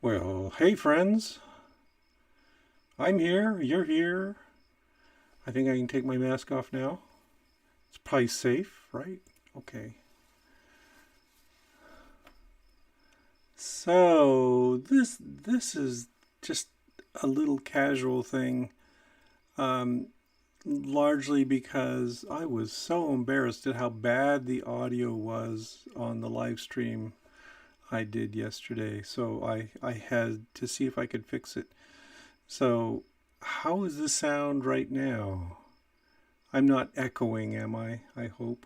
Well, hey friends, I'm here, you're here. I think I can take my mask off now. It's probably safe, right? Okay. So this is just a little casual thing, um, largely because I was so embarrassed at how bad the audio was on the live stream I did yesterday. So I had to see if I could fix it. So, how is the sound right now? I'm not echoing, am I? I hope.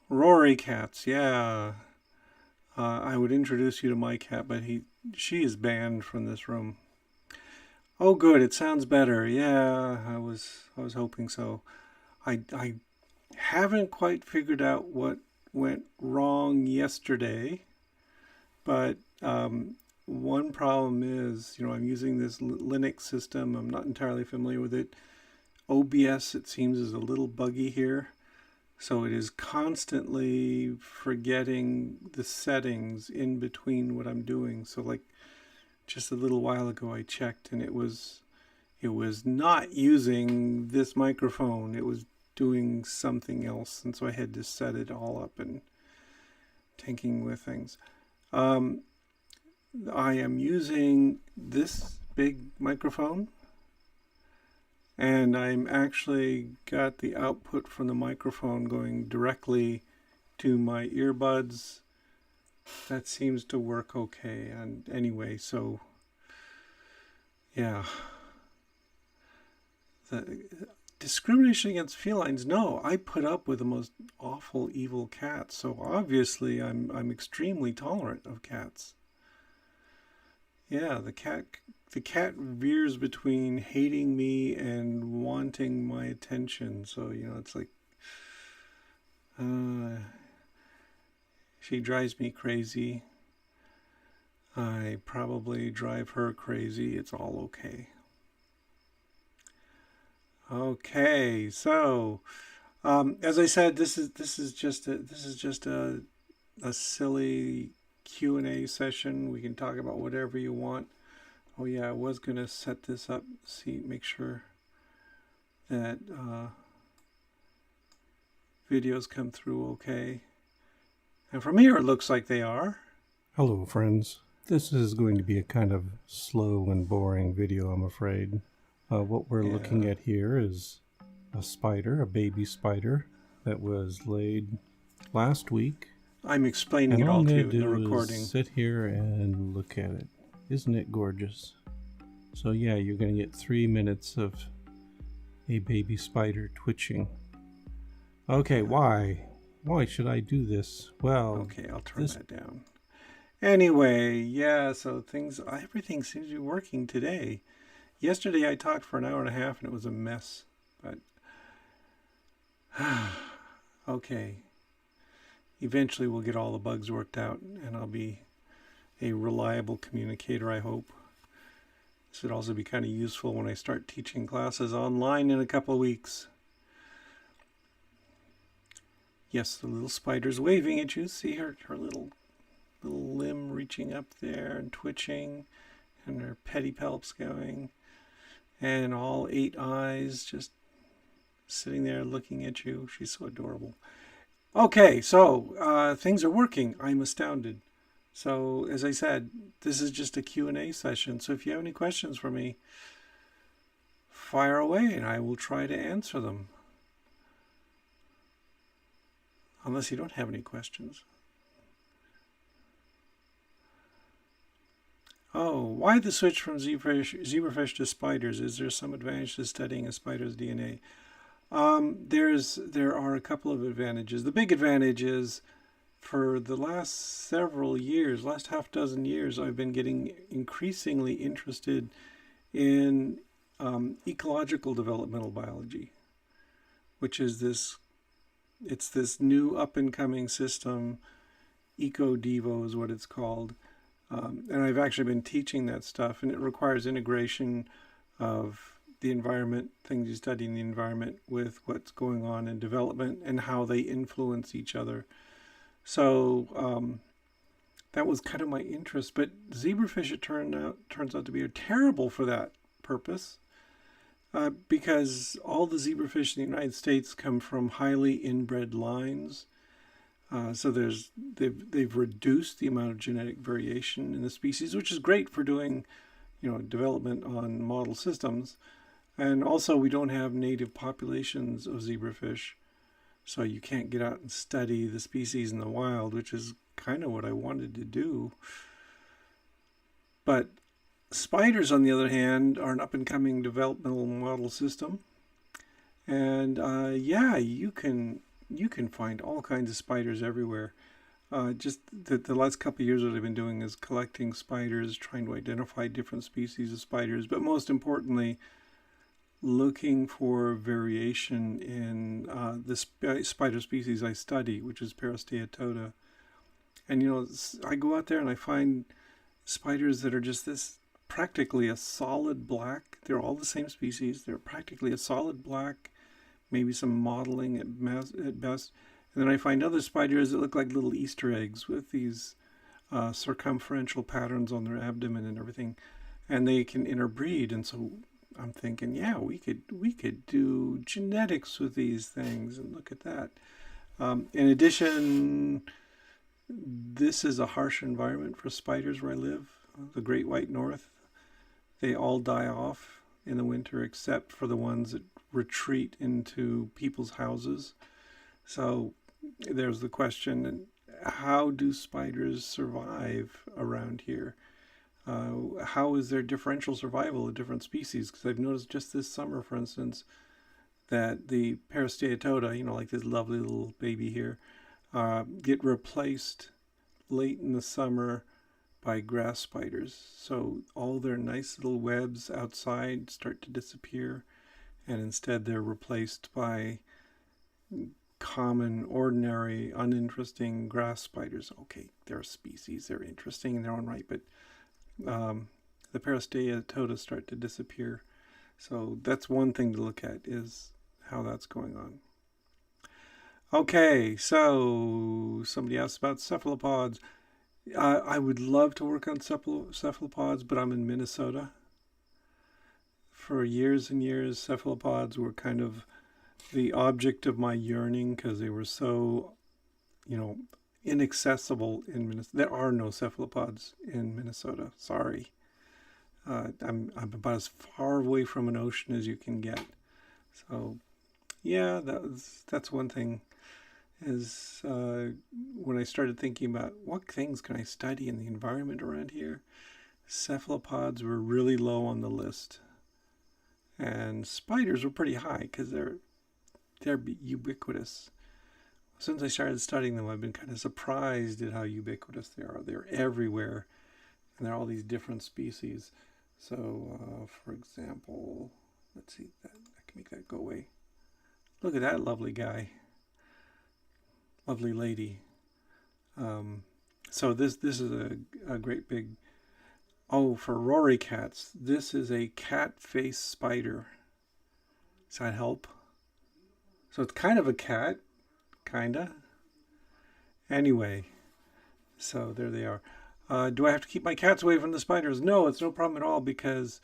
Rory cats, yeah. I would introduce you to my cat, but she is banned from this room. Oh, good. It sounds better. Yeah, I was hoping so. I haven't quite figured out what went wrong yesterday, but one problem is, I'm using this Linux system. I'm not entirely familiar with it. OBS, it seems, is a little buggy here. So it is constantly forgetting the settings in between what I'm doing. So like just a little while ago I checked and it was not using this microphone. It was doing something else. And so I had to set it all up and tinkering with things. I am using this big microphone, and I'm actually got the output from the microphone going directly to my earbuds. That seems to work okay. And anyway, so yeah, the discrimination against felines. No, I put up with the most awful, evil cats. So obviously, I'm extremely tolerant of cats. Yeah, the cat veers between hating me and wanting my attention. So, it's like uh, she drives me crazy. I probably drive her crazy. It's all okay. Okay, so as I said, this is just a silly Q&A session. We can talk about whatever you want. Oh yeah, I was gonna set this up. Make sure that videos come through okay. And from here, it looks like they are. Hello, friends. This is going to be a kind of slow and boring video, I'm afraid. What we're looking at here is a spider, a baby spider, that was laid last week. I'm explaining it all to you in the recording. Sit here and look at it. Isn't it gorgeous? So yeah, you're going to get 3 minutes of a baby spider twitching. Okay, why? Why should I do this? Well, okay, I'll turn that down. Anyway, yeah, so everything seems to be working today. Yesterday I talked for an hour and a half and it was a mess, but okay. Eventually we'll get all the bugs worked out and I'll be a reliable communicator, I hope. This would also be kind of useful when I start teaching classes online in a couple of weeks. Yes, the little spider's waving at you. See her little limb reaching up there and twitching, and her pedipalps going, and all 8 eyes just sitting there looking at you. She's so adorable. Okay, so things are working. I'm astounded. So as I said, this is just a Q&A session. So if you have any questions for me, fire away and I will try to answer them. Unless you don't have any questions. Oh, why the switch from zebrafish to spiders? Is there some advantage to studying a spider's DNA? There are a couple of advantages. The big advantage is for the last several years, last half dozen years, I've been getting increasingly interested in ecological developmental biology, which is this new up and coming system. EcoDevo is what it's called. And I've actually been teaching that stuff, and it requires integration of the environment, things you study in the environment with what's going on in development and how they influence each other. So that was kind of my interest. But zebrafish, it turns out to be terrible for that purpose. Because all the zebrafish in the United States come from highly inbred lines. So they've reduced the amount of genetic variation in the species, which is great for doing, development on model systems. And also we don't have native populations of zebrafish. So you can't get out and study the species in the wild, which is kind of what I wanted to do. But spiders, on the other hand, are an up-and-coming developmental model system. And you can find all kinds of spiders everywhere. Just the last couple of years, what I've been doing is collecting spiders, trying to identify different species of spiders, but most importantly, looking for variation in the spider species I study, which is Parasteatota. And I go out there and I find spiders that are just this practically a solid black. They're all the same species. They're practically a solid black, maybe some modeling at best. And then I find other spiders that look like little Easter eggs with these circumferential patterns on their abdomen and everything, and they can interbreed. And so I'm thinking, yeah, we could do genetics with these things, and look at that. In addition, this is a harsh environment for spiders where I live, the Great White North. They all die off in the winter except for the ones that retreat into people's houses. So there's the question, how do spiders survive around here? How is their differential survival of different species? Because I've noticed just this summer, for instance, that the Parasteatota, like this lovely little baby here, get replaced late in the summer by grass spiders. So all their nice little webs outside start to disappear, and instead they're replaced by common, ordinary, uninteresting grass spiders. Okay, they're a species, they're interesting in their own right, but the Parasteatota start to disappear. So that's one thing to look at, is how that's going on. Okay, so somebody asked about cephalopods. I would love to work on cephalopods, but I'm in Minnesota. For years and years, cephalopods were kind of the object of my yearning because they were so, inaccessible in Minnesota. There are no cephalopods in Minnesota. Sorry. I'm about as far away from an ocean as you can get. So, yeah, that's one thing. Is when I started thinking about what things can I study in the environment around here, cephalopods were really low on the list, and spiders were pretty high because they're ubiquitous. Since I started studying them, I've been kind of surprised at how ubiquitous they are. They're everywhere, and they're all these different species. So, for example, let's see, I can make that go away. Look at that lovely guy. Lovely lady. So this is a great big, for Rory cats, this is a cat face spider. Does that help? So it's kind of a cat, kinda. Anyway, so there they are. Do I have to keep my cats away from the spiders? No, it's no problem at all, because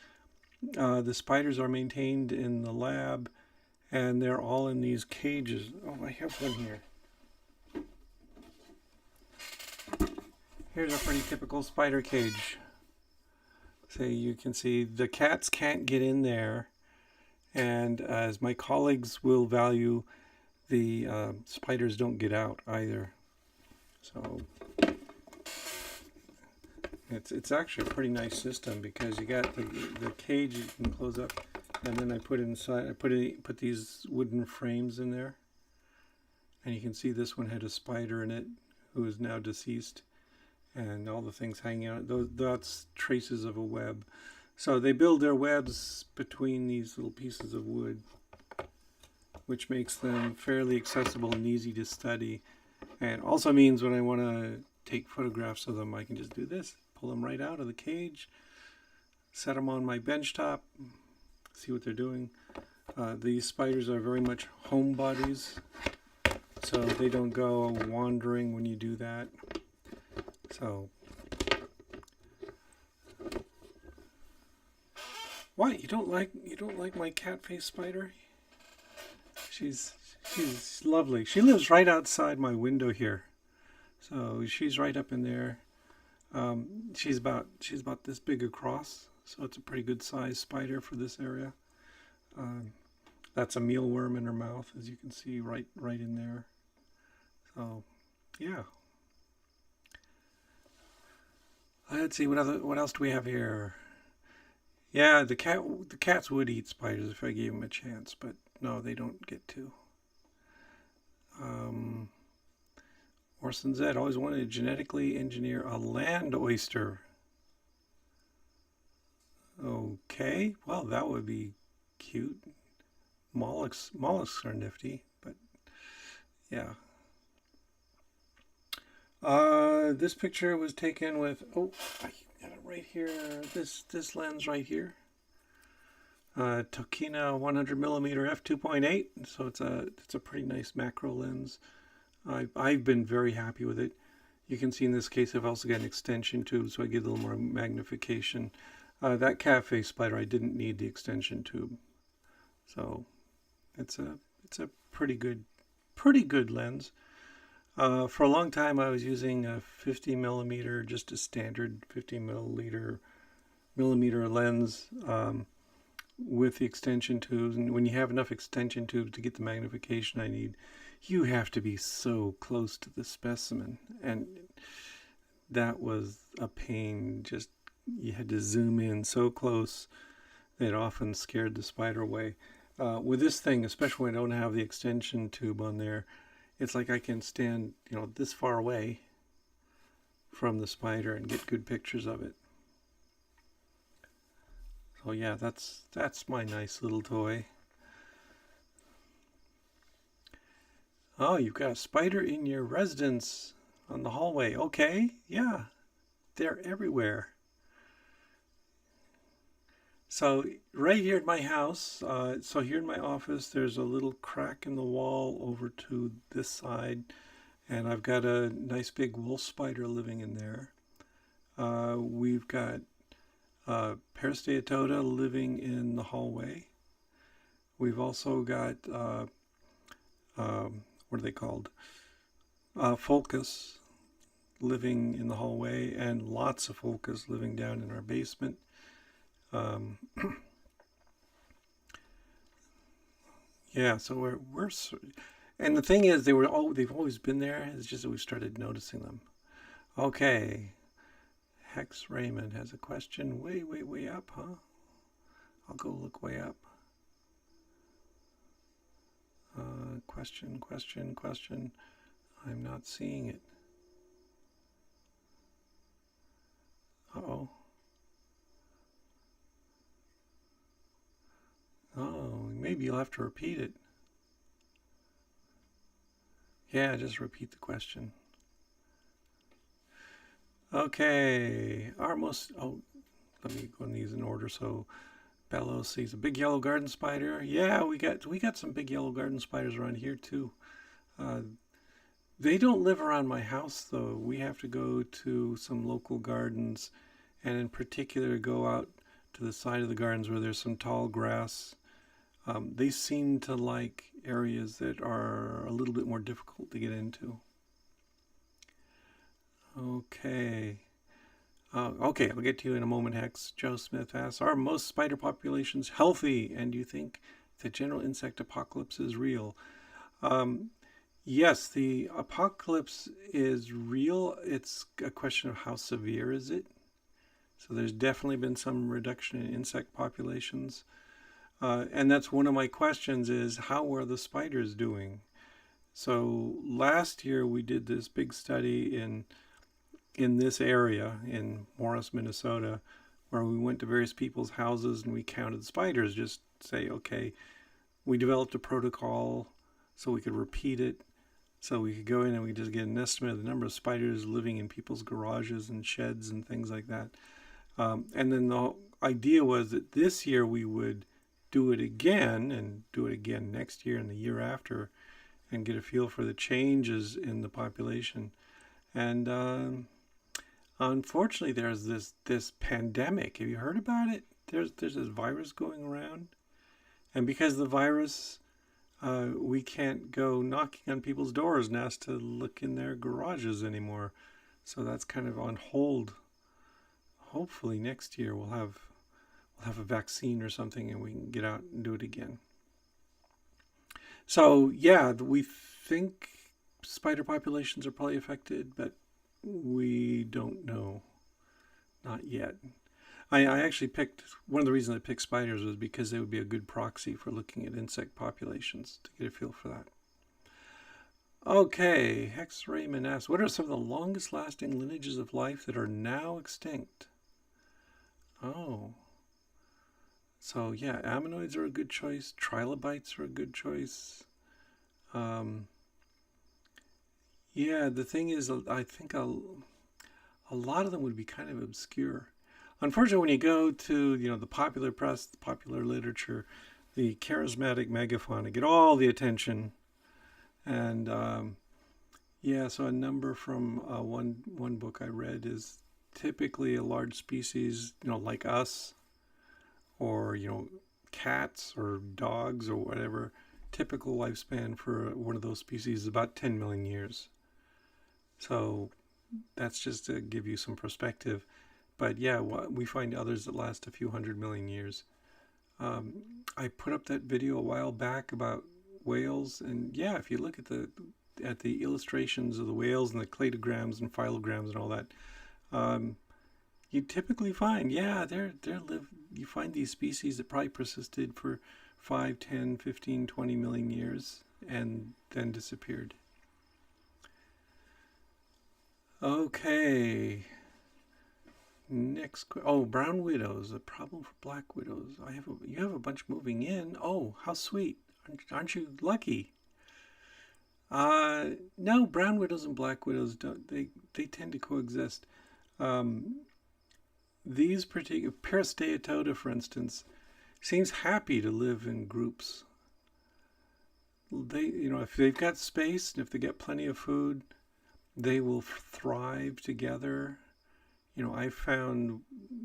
the spiders are maintained in the lab, and they're all in these cages. Oh, I have one here. Here's a pretty typical spider cage. So you can see the cats can't get in there, and as my colleagues will value, the spiders don't get out either. So it's actually a pretty nice system, because you got the cage you can close up, and then I put these wooden frames in there, and you can see this one had a spider in it who is now deceased, and all the things hanging out. That's traces of a web. So they build their webs between these little pieces of wood, which makes them fairly accessible and easy to study. And also means when I want to take photographs of them, I can just do this, pull them right out of the cage, set them on my bench top, see what they're doing. These spiders are very much homebodies, so they don't go wandering when you do that. So, what, you don't like my cat face spider? She's lovely. She lives right outside my window here, so she's right up in there. She's about this big across, so it's a pretty good size spider for this area. That's a mealworm in her mouth, as you can see right in there. So, yeah. Let's see what else do we have here. Yeah, the cats would eat spiders if I gave them a chance, but no, they don't get to. Orson Z always wanted to genetically engineer a land oyster. Okay, well, that would be cute. Mollusks are nifty, but yeah. This picture was taken with, I got it right here. This lens right here. Tokina 100mm f2.8. So it's a pretty nice macro lens. I've been very happy with it. You can see in this case I've also got an extension tube, so I get a little more magnification. That cat face spider, I didn't need the extension tube, so it's a pretty good lens. For a long time I was using a 50mm, just a standard 50mm lens with the extension tubes. And when you have enough extension tubes to get the magnification I need, you have to be so close to the specimen, and that was a pain. Just you had to zoom in so close that it often scared the spider away. With this thing, especially when I don't have the extension tube on there, it's like I can stand, this far away from the spider and get good pictures of it. So yeah, that's my nice little toy. Oh, you've got a spider in your residence on the hallway. Okay, yeah, they're everywhere. So right here at my house, so here in my office, there's a little crack in the wall over to this side, and I've got a nice big wolf spider living in there. We've got Peristeatoda living in the hallway. We've also got, what are they called? Fulcus living in the hallway, and lots of Fulcus living down in our basement. Yeah, so we're and the thing is, they've always been there. It's just that we started noticing them. Okay, Hex Raymond has a question. Way up, huh? I'll go look way up. Question. I'm not seeing it. Uh-oh. Oh, maybe you'll have to repeat it. Yeah, just repeat the question. Okay, let me go in these in order. So, Bellows sees a big yellow garden spider. Yeah, we got some big yellow garden spiders around here too. They don't live around my house though. We have to go to some local gardens, and in particular go out to the side of the gardens where there's some tall grass. They seem to like areas that are a little bit more difficult to get into. Okay. Okay, I'll get to you in a moment, Hex. Joe Smith asks, are most spider populations healthy, and do you think the general insect apocalypse is real? Yes, the apocalypse is real. It's a question of how severe is it. So there's definitely been some reduction in insect populations. And that's one of my questions is, how are the spiders doing? So last year we did this big study in this area in Morris, Minnesota, where we went to various people's houses and we counted spiders. Just say, okay, we developed a protocol so we could repeat it. So we could go in and we just get an estimate of the number of spiders living in people's garages and sheds and things like that. And then the idea was that this year we would do it again and do it again next year and the year after and get a feel for the changes in the population. And unfortunately, there's this pandemic. Have you heard about it? There's this virus going around. And because of the virus, we can't go knocking on people's doors and ask to look in their garages anymore. So that's kind of on hold. Hopefully next year we'll have a vaccine or something and we can get out and do it again. So yeah, we think spider populations are probably affected, but we don't know. Not yet. I actually picked, one of the reasons I picked spiders was because they would be a good proxy for looking at insect populations to get a feel for that. Okay, Hex Raymond asks, what are some of the longest lasting lineages of life that are now extinct? Oh. So yeah, ammonoids are a good choice. Trilobites are a good choice. Yeah, the thing is, I think a lot of them would be kind of obscure. Unfortunately, when you go to the popular press, the popular literature, the charismatic megafauna get all the attention, and yeah. So a number from one book I read is typically a large species, like us, or cats or dogs or whatever. Typical lifespan for one of those species is about 10 million years. So that's just to give you some perspective. But yeah, we find others that last a few 100 million years. I put up that video a while back about whales, and yeah, if you look at the illustrations of the whales and the cladograms and phylograms and all that, you typically find, yeah, you find these species that probably persisted for 5, 10, 15, 20 million years and then disappeared. Okay. Next, brown widows, a problem for black widows. You have a bunch moving in. Oh, how sweet! Aren't you lucky? No, brown widows and black widows don't. They tend to coexist. These particular Peristeatota, for instance, seems happy to live in groups. They, if they've got space and if they get plenty of food, they will thrive together. I found,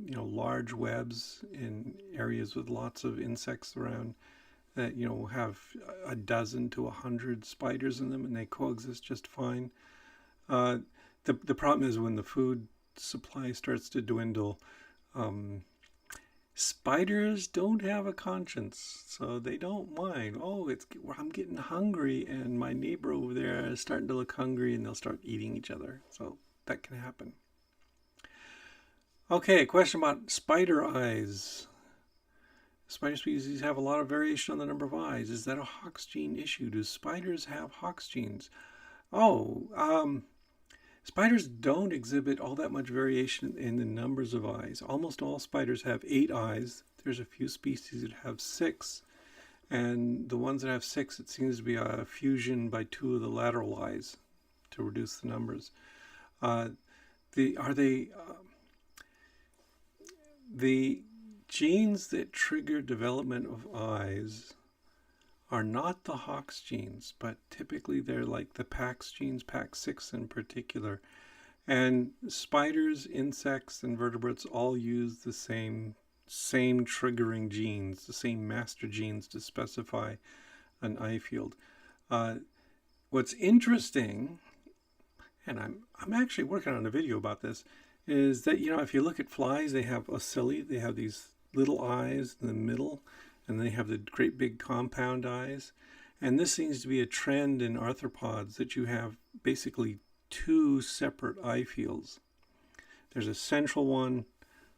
large webs in areas with lots of insects around that, have a dozen to 100 spiders in them, and they coexist just fine. The problem is when the food supply starts to dwindle, spiders don't have a conscience, so they don't mind. Oh, I'm getting hungry, and my neighbor over there is starting to look hungry, and they'll start eating each other. So that can happen. Okay, a question about spider eyes. Spider species have a lot of variation on the number of eyes. Is that a Hox gene issue? Do spiders have Hox genes? Spiders don't exhibit all that much variation in the numbers of eyes. Almost all spiders have 8 eyes. There's a few species that have 6. And the ones that have 6, it seems to be a fusion by 2 of the lateral eyes to reduce the numbers. The genes that trigger development of eyes are not the Hox genes, but typically they're like the PAX genes, PAX6 in particular. And spiders, insects, and vertebrates all use the same triggering genes, the same master genes to specify an eye field. What's interesting, and I'm actually working on a video about this, is that, if you look at flies, they have ocelli, they have these little eyes in the middle, and they have the great big compound eyes. And this seems to be a trend in arthropods, that you have basically 2 separate eye fields. There's a central one,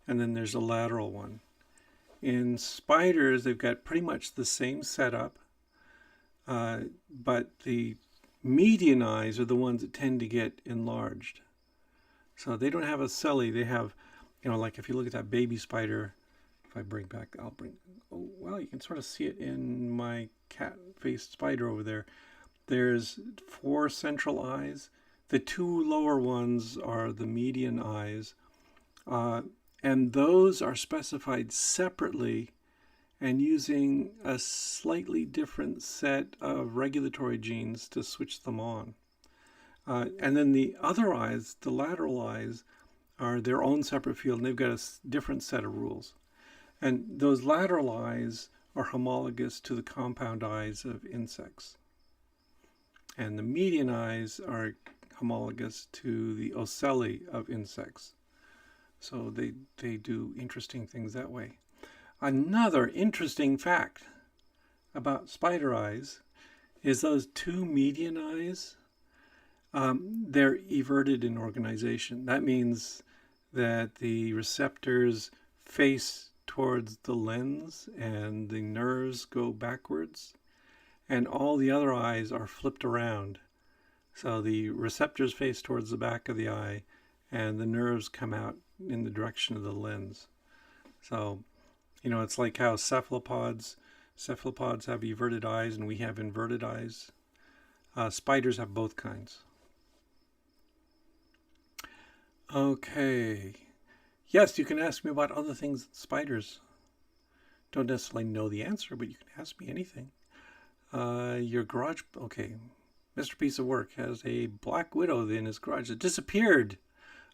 and then there's a lateral one. In spiders, they've got pretty much the same setup, but the median eyes are the ones that tend to get enlarged. So they don't have ocelli. They have, like if you look at that baby spider, if I you can sort of see it in my cat-faced spider over there. There's 4 central eyes. The 2 lower ones are the median eyes. And those are specified separately, and using a slightly different set of regulatory genes to switch them on. And then the other eyes, the lateral eyes, are their own separate field, and they've got a different set of rules. And those lateral eyes are homologous to the compound eyes of insects. And the median eyes are homologous to the ocelli of insects. So they do interesting things that way. Another interesting fact about spider eyes is those two median eyes, they're everted in organization. That means that the receptors face towards the lens and the nerves go backwards, and all the other eyes are flipped around. So the receptors face towards the back of the eye and the nerves come out in the direction of the lens. So, it's like how cephalopods have everted eyes and we have inverted eyes. Spiders have both kinds. Okay. Yes, you can ask me about other things than spiders. Don't necessarily know the answer, but you can ask me anything. Your garage, okay. Mr. Piece of Work has a black widow in his garage that disappeared.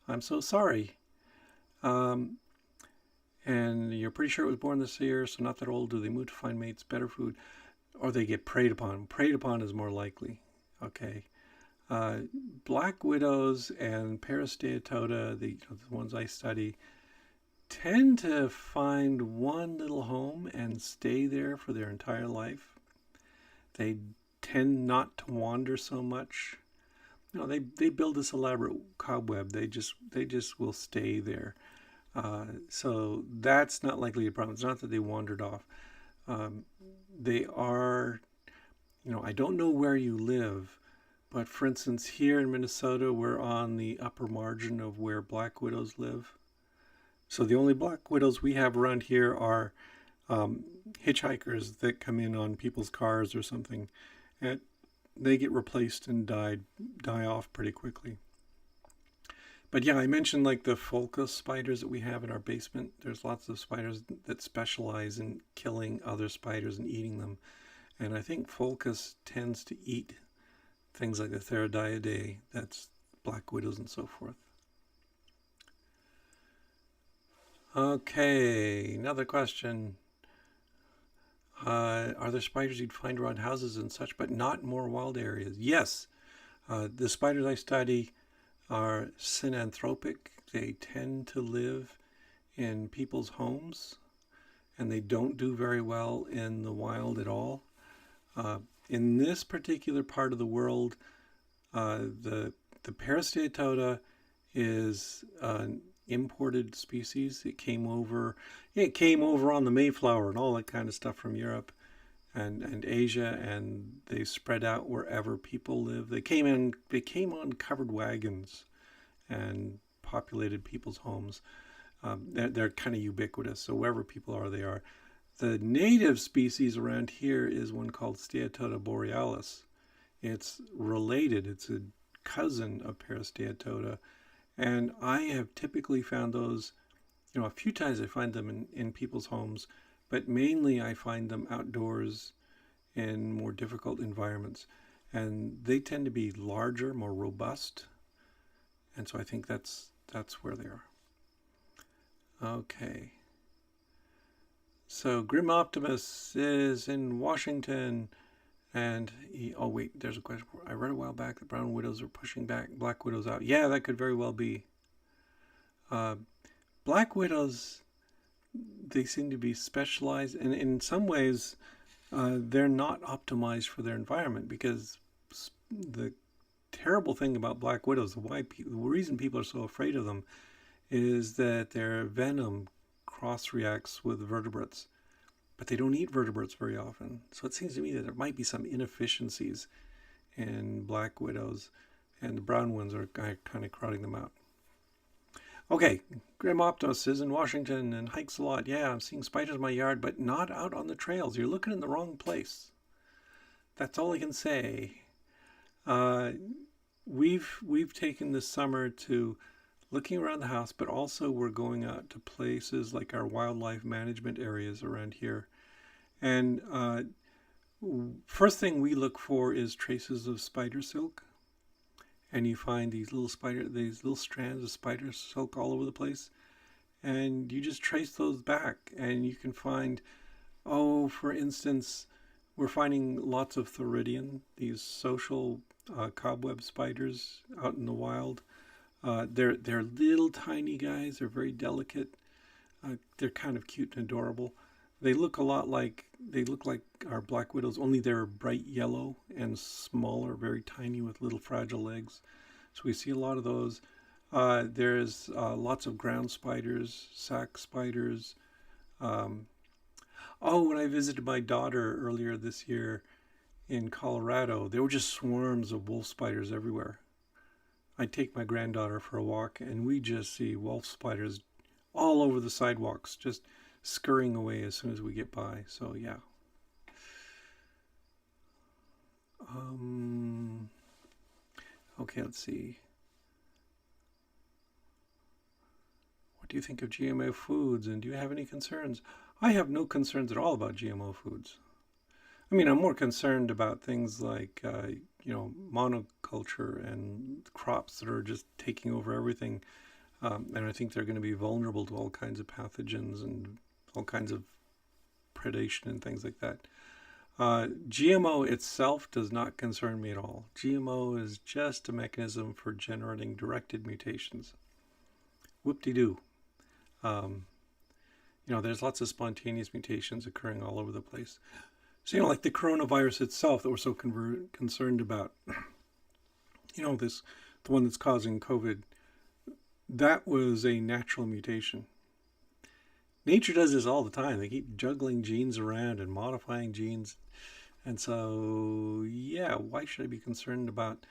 I'm so sorry. And you're pretty sure it was born this year, so not that old. Do they move to find mates, better food, or they get preyed upon? Preyed upon is more likely. Okay. Black widows and Parasteatota, the ones I study, tend to find one little home and stay there for their entire life. They tend not to wander so much. They build this elaborate cobweb. They just will stay there. So that's not likely a problem. It's not that they wandered off. They are, I don't know where you live, but for instance, here in Minnesota, we're on the upper margin of where black widows live. So the only black widows we have around here are hitchhikers that come in on people's cars or something, and they get replaced and die off pretty quickly. But yeah, I mentioned like the Fulcus spiders that we have in our basement. There's lots of spiders that specialize in killing other spiders and eating them. And I think Fulcus tends to eat things like the Theridaidae, that's black widows and so forth. Okay, another question. Are there spiders you'd find around houses and such, but not in more wild areas? Yes. The spiders I study are synanthropic. They tend to live in people's homes, and they don't do very well in the wild at all. In this particular part of the world, the Parasteatota is an imported species. It came over on the Mayflower and all that kind of stuff from Europe and Asia, and they spread out wherever people live. They came on covered wagons and populated people's homes. They're kind of ubiquitous, so wherever people are, they are. The native species around here is one called Steatota borealis. It's related. It's a cousin of Parasteatota, and I have typically found those, a few times I find them in people's homes, but mainly I find them outdoors in more difficult environments. And they tend to be larger, more robust. And so I think that's where they are. Okay. So Grim Optimus is in Washington, and there's a question. I read a while back that brown widows are pushing back black widows out. Yeah, that could very well be. Black widows, they seem to be specialized, and in some ways, they're not optimized for their environment, because the terrible thing about black widows, the reason people are so afraid of them, is that their venom cross-reacts with vertebrates, but they don't eat vertebrates very often. So it seems to me that there might be some inefficiencies in black widows, and the brown ones are kind of crowding them out. Okay, Grim Optimus is in Washington and hikes a lot. Yeah, I'm seeing spiders in my yard, but not out on the trails. You're looking in the wrong place. That's all I can say. We've taken this summer to looking around the house, but also we're going out to places like our wildlife management areas around here. And first thing we look for is traces of spider silk. And you find these little strands of spider silk all over the place. And you just trace those back, and you can find, for instance, we're finding lots of theridion, these social cobweb spiders out in the wild. They're little tiny guys. They're very delicate. They're kind of cute and adorable. They look like our black widows, only they're bright yellow and smaller, very tiny with little fragile legs. So we see a lot of those. There's lots of ground spiders, sac spiders. When I visited my daughter earlier this year in Colorado, there were just swarms of wolf spiders everywhere. I take my granddaughter for a walk, and we just see wolf spiders all over the sidewalks, just scurrying away as soon as we get by. So yeah. Okay, let's see. What do you think of GMO foods, and do you have any concerns? I have no concerns at all about GMO foods. I mean, I'm more concerned about things like, monoculture and crops that are just taking over everything. And I think they're going to be vulnerable to all kinds of pathogens and all kinds of predation and things like that. GMO itself does not concern me at all. GMO is just a mechanism for generating directed mutations. Whoop-de-doo. There's lots of spontaneous mutations occurring all over the place. So, like the coronavirus itself that we're so concerned about, the one that's causing COVID, that was a natural mutation. Nature does this all the time. They keep juggling genes around and modifying genes. And so, yeah, why should I be concerned about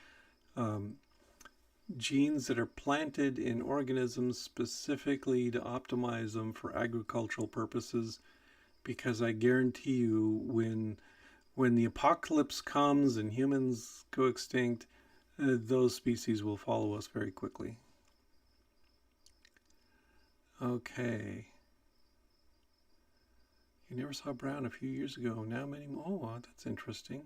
genes that are planted in organisms specifically to optimize them for agricultural purposes? Because I guarantee you, when the apocalypse comes and humans go extinct, those species will follow us very quickly. Okay. You never saw brown a few years ago. Now many more. Oh, that's interesting.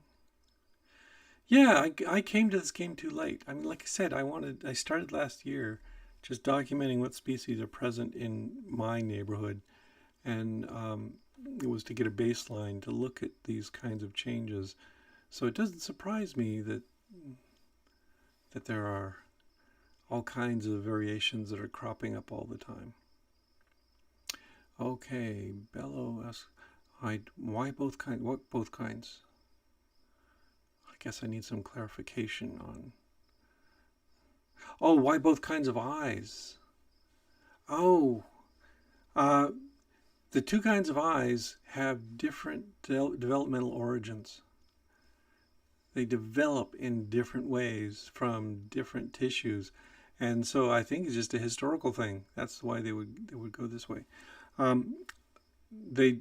Yeah, I came to this game too late. I mean, like I said, I started last year just documenting what species are present in my neighborhood. And it was to get a baseline to look at these kinds of changes. So it doesn't surprise me that there are all kinds of variations that are cropping up all the time. Okay, Bello asks, why both kinds? What both kinds? I guess I need some clarification on. Oh, why both kinds of eyes? Oh, the two kinds of eyes have different developmental origins. They develop in different ways from different tissues. And so I think it's just a historical thing. That's why they would go this way. The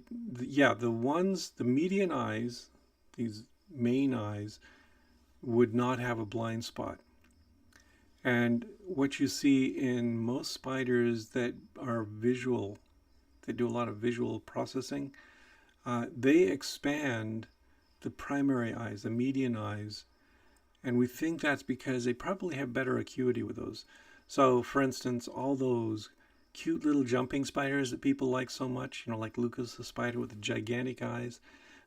median eyes, these main eyes, would not have a blind spot. And what you see in most spiders that are visual, they do a lot of visual processing, they expand the primary eyes, the median eyes, and we think that's because they probably have better acuity with those. So, for instance, all those cute little jumping spiders that people like so much, like Lucas the spider with the gigantic eyes,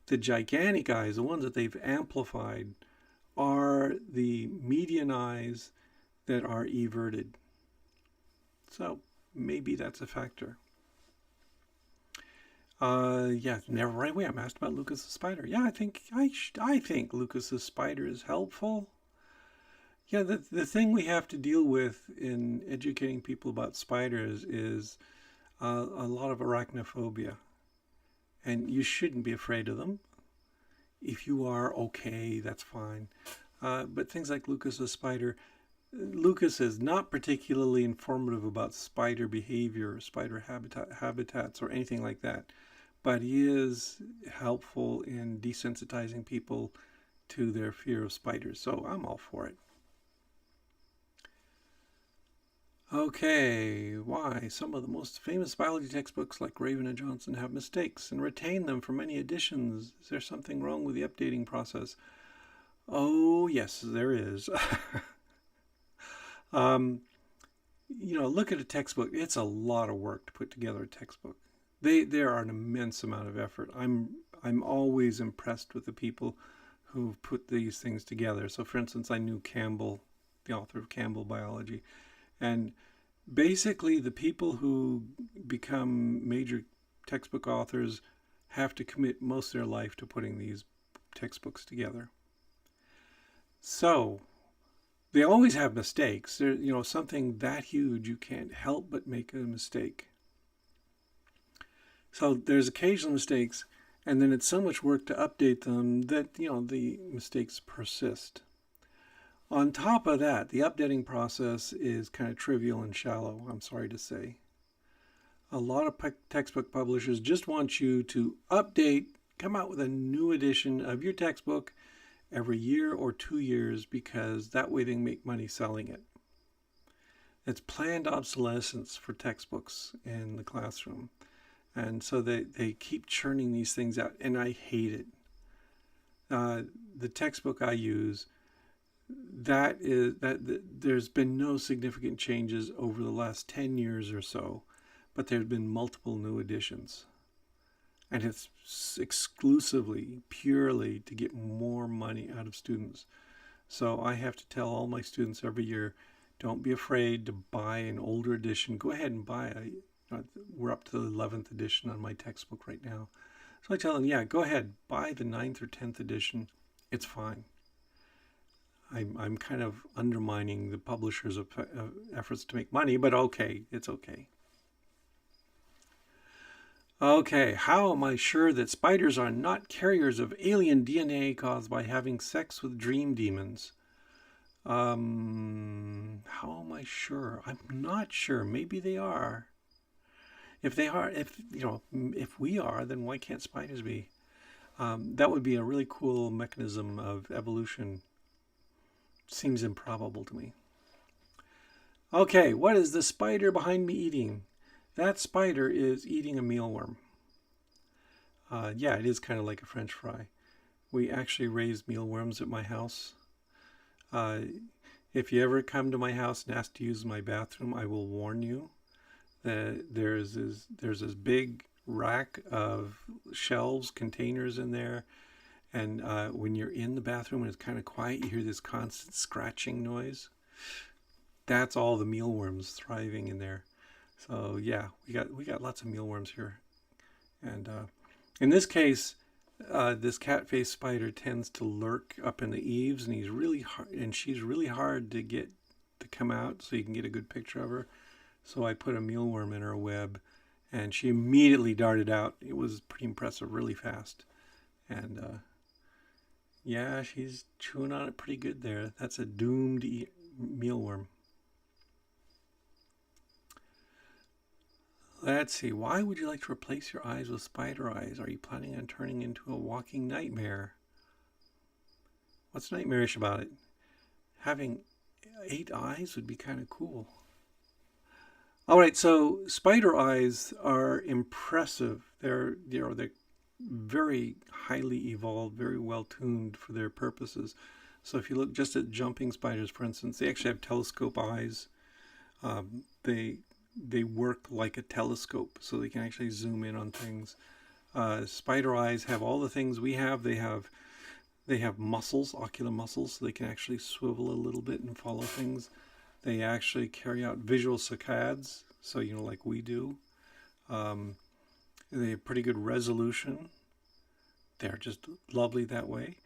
the ones that they've amplified, are the median eyes that are everted. So maybe that's a factor. Never right away. I'm asked about Lucas the spider. Yeah, I think Lucas the spider is helpful. Yeah, the thing we have to deal with in educating people about spiders is a lot of arachnophobia, and you shouldn't be afraid of them. If you are, okay, that's fine. But things like Lucas the spider, Lucas is not particularly informative about spider behavior, spider habitats, or anything like that. But he is helpful in desensitizing people to their fear of spiders. So I'm all for it. Okay, why? Some of the most famous biology textbooks like Raven and Johnson have mistakes and retain them for many editions. Is there something wrong with the updating process? Oh, yes, there is. um, look at a textbook. It's a lot of work to put together a textbook. There are an immense amount of effort. I'm always impressed with the people who've put these things together. So, for instance, I knew Campbell, the author of Campbell Biology, and basically the people who become major textbook authors have to commit most of their life to putting these textbooks together. So they always have mistakes. Something that huge, you can't help but make a mistake. So there's occasional mistakes, and then it's so much work to update them that, the mistakes persist. On top of that, the updating process is kind of trivial and shallow, I'm sorry to say. A lot of textbook publishers just want you to update, come out with a new edition of your textbook every year or 2 years, because that way they can make money selling it. It's planned obsolescence for textbooks in the classroom. And so they keep churning these things out, and I hate it. The textbook I use, there's been no significant changes over the last 10 years or so, but there have been multiple new editions. And it's exclusively, purely to get more money out of students. So I have to tell all my students every year, don't be afraid to buy an older edition. Go ahead and buy we're up to the 11th edition on my textbook right now. So I tell them, yeah, go ahead, buy the 9th or 10th edition. It's fine. I'm kind of undermining the publishers' efforts to make money, but okay, it's okay. Okay, how am I sure that spiders are not carriers of alien DNA caused by having sex with dream demons? How am I sure? I'm not sure. Maybe they are. If they are, if we are, then why can't spiders be? That would be a really cool mechanism of evolution. Seems improbable to me. Okay, what is the spider behind me eating? That spider is eating a mealworm. Yeah, it is kind of like a French fry. We actually raise mealworms at my house. If you ever come to my house and ask to use my bathroom, I will warn you that there's this big rack of shelves, containers in there. And when you're in the bathroom and it's kind of quiet, you hear this constant scratching noise. That's all the mealworms thriving in there. So yeah, we got lots of mealworms here. And in this case, this cat-faced spider tends to lurk up in the eaves, and she's really hard to get to come out, so you can get a good picture of her. So I put a mealworm in her web, and she immediately darted out. It was pretty impressive, really fast. And yeah, she's chewing on it pretty good there. That's a doomed mealworm. Let's see. Why would you like to replace your eyes with spider eyes? Are you planning on turning into a walking nightmare? What's nightmarish about it? Having 8 eyes would be kind of cool. All right, so spider eyes are impressive. They're very highly evolved, very well tuned for their purposes. So if you look just at jumping spiders, for instance, they actually have telescope eyes. They work like a telescope, so they can actually zoom in on things. Spider eyes have all the things we have. They have muscles, ocular muscles, so they can actually swivel a little bit and follow things. They actually carry out visual saccades, so like we do. They have pretty good resolution. They're just lovely that way.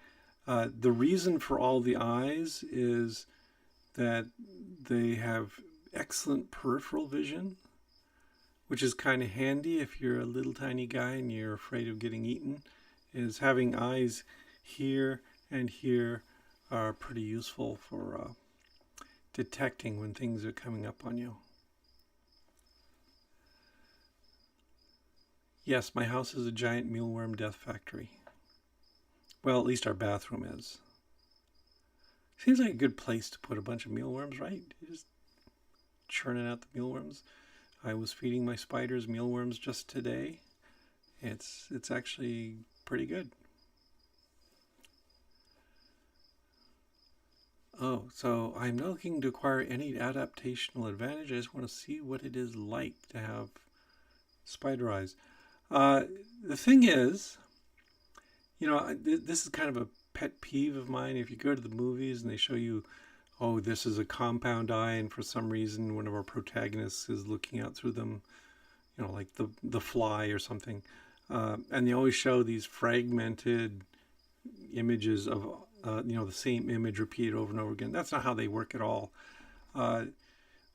The reason for all the eyes is that they have excellent peripheral vision, which is kind of handy if you're a little tiny guy and you're afraid of getting eaten. Is having eyes here and here are pretty useful for detecting when things are coming up on you. Yes, my house is a giant mealworm death factory. Well, at least our bathroom is. Seems like a good place to put a bunch of mealworms, right? churning out the mealworms. I was feeding my spiders mealworms just today. It's actually pretty good. Oh, so I'm not looking to acquire any adaptational advantage. I just want to see what it is like to have spider eyes. The thing is, this is kind of a pet peeve of mine. If you go to the movies and they show you, oh, this is a compound eye, and for some reason one of our protagonists is looking out through them, like the fly or something, and they always show these fragmented images of the same image repeated over and over again. That's not how they work at all.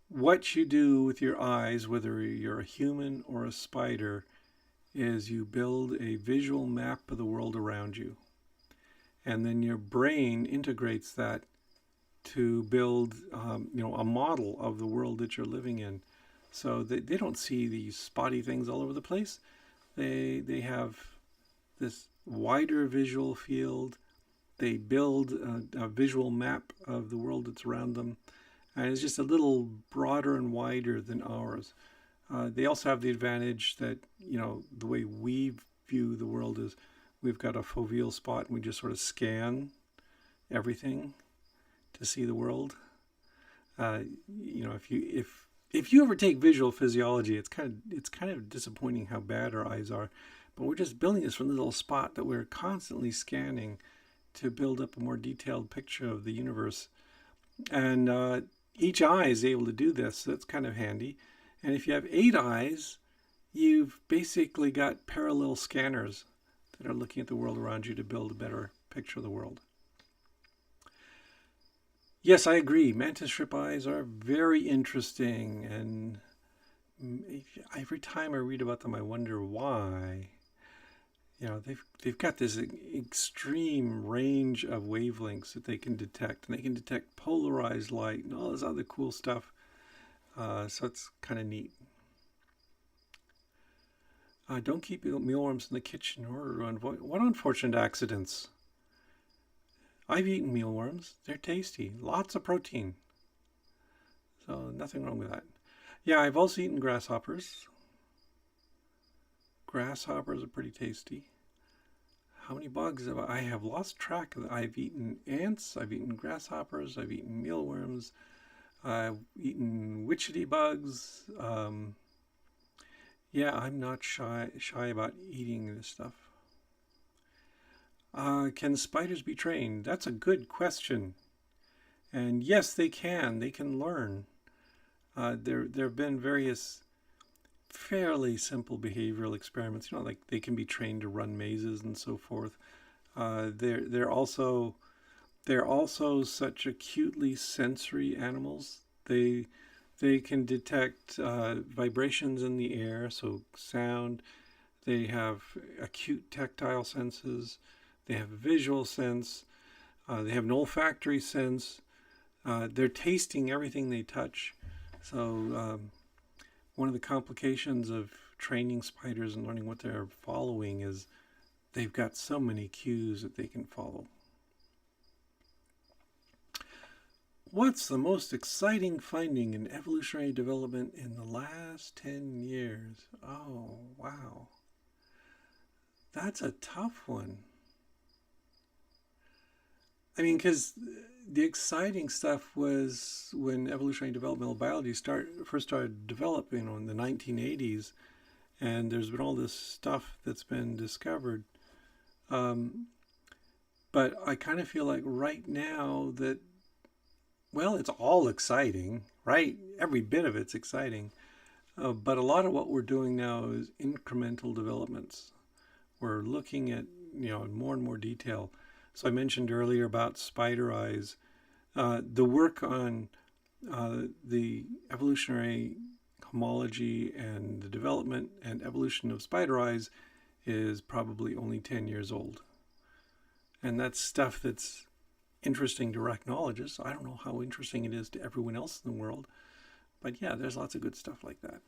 What you do with your eyes, whether you're a human or a spider, is you build a visual map of the world around you. And then your brain integrates that to build a model of the world that you're living in. So they don't see these spotty things all over the place. They have this wider visual field. They build a visual map of the world that's around them, and it's just a little broader and wider than ours. They also have the advantage that, the way we view the world is we've got a foveal spot and we just sort of scan everything to see the world. If you ever take visual physiology, it's kind of disappointing how bad our eyes are. But we're just building this from the little spot that we're constantly scanning to build up a more detailed picture of the universe. And each eye is able to do this, so that's kind of handy. And if you have 8 eyes, you've basically got parallel scanners that are looking at the world around you to build a better picture of the world. Yes, I agree. Mantis shrimp eyes are very interesting, and every time I read about them, I wonder why. They've got this extreme range of wavelengths that they can detect, and they can detect polarized light and all this other cool stuff. So it's kind of neat. Don't keep mealworms in the kitchen or avoid. What unfortunate accidents! I've eaten mealworms. They're tasty. Lots of protein. So nothing wrong with that. Yeah, I've also eaten grasshoppers. Grasshoppers are pretty tasty. How many bugs have I have lost track of? I've eaten ants, I've eaten grasshoppers, I've eaten mealworms, I've eaten witchetty bugs. Yeah, I'm not shy about eating this stuff. Can spiders be trained? That's a good question. And yes, they can. They can learn. There have been various fairly simple behavioral experiments. Like they can be trained to run mazes and so forth. They're also such acutely sensory animals. They can detect vibrations in the air, so sound. They have acute tactile senses. They have a visual sense. They have an olfactory sense. They're tasting everything they touch. So one of the complications of training spiders and learning what they're following is they've got so many cues that they can follow. What's the most exciting finding in evolutionary development in the last 10 years? Oh, wow. That's a tough one. I mean, because the exciting stuff was when evolutionary developmental biology first started developing in the 1980s, and there's been all this stuff that's been discovered. But I kind of feel like right now that, well, it's all exciting, right? Every bit of it's exciting. But a lot of what we're doing now is incremental developments. We're looking at, in more and more detail. So I mentioned earlier about spider eyes. The work on the evolutionary homology and the development and evolution of spider eyes is probably only 10 years old. And that's stuff that's interesting to arachnologists. I don't know how interesting it is to everyone else in the world. But yeah, there's lots of good stuff like that.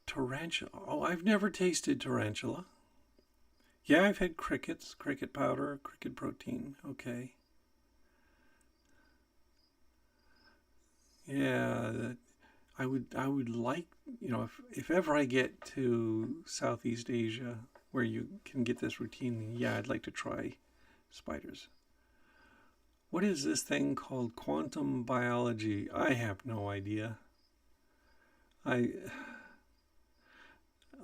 Tarantula. Oh, I've never tasted tarantula. Yeah, I've had crickets, cricket powder, cricket protein. Okay. Yeah, I would like, if ever I get to Southeast Asia where you can get this routinely, yeah, I'd like to try spiders. What is this thing called quantum biology? I have no idea. I